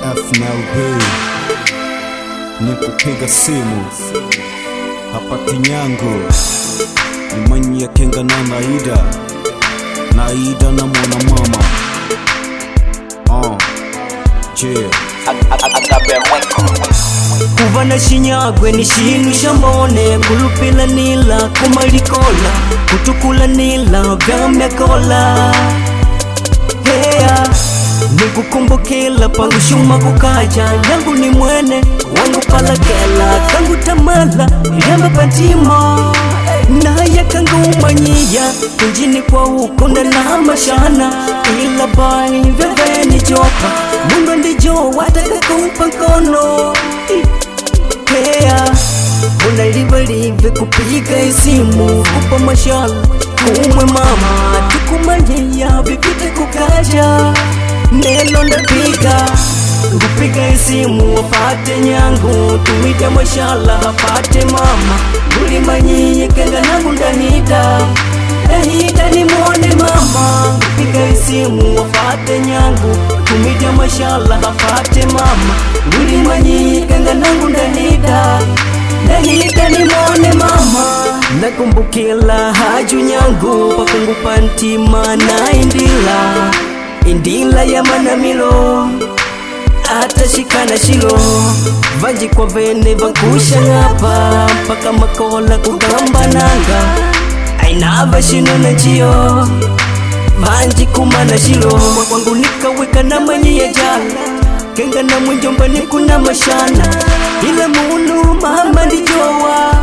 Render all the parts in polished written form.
FNLB nikupiga simu hapa Kinyango imanyi ya kenga na Naida na mwana mama kuva na Shinyagwe ni shintu shambone kulupila nila kumalikola kutukula nila vyamekola nikukumbukila pangu shuma kukaja yangu ni mwene wangu palakela kangu tamala yamba patimo naya kangu umanyiya kunjini kwa ukonda na mashana ila bai veve ni jopa mundu ndijo wataka kumpa nkono unalivalive kupiga isimu kupa mashala kumwe mama tukumanyiya vipite kukaja nelo ndapiga kupiga isimu wafate nyangu tumita mashala hapate mama ulimanyiye kenga nangu ndanida ni mwone mama kupiga isimu wafate nyangu tumita mashala hapate mama ulimanyiye kenga nangu ndanida ni mwone mama nakumbukila haju nyangu pakungupa ntima na indila ya manamilo atashikana shilo vanji kwa vene vankusha ngapa mpaka makola kugamba nanga ainava shino na jio vanji kumana shilo kwangu nikaweka na manyi ya jala kenga na mwenjomba nikuna mashana ila munu mama ndijowa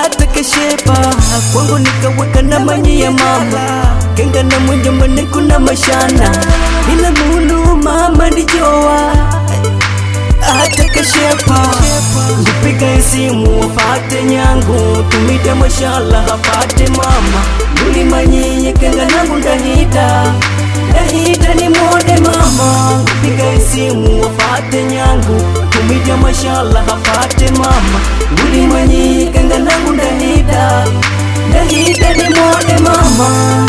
atakeshepa kwangu nikaweka na manyi ya mama kenga na mwenjomba nikuna mashana ila munu mama ndijowa atakeshepa kupiga isimu wafate nyangu tumita mashala hapate mama ulimanyiye kenga nangu ndahita ni mwone mama kupiga isimu wafate nyangu tumita mashala hapate mama ulimanyiye kenga nangu ndahita ni mwone mama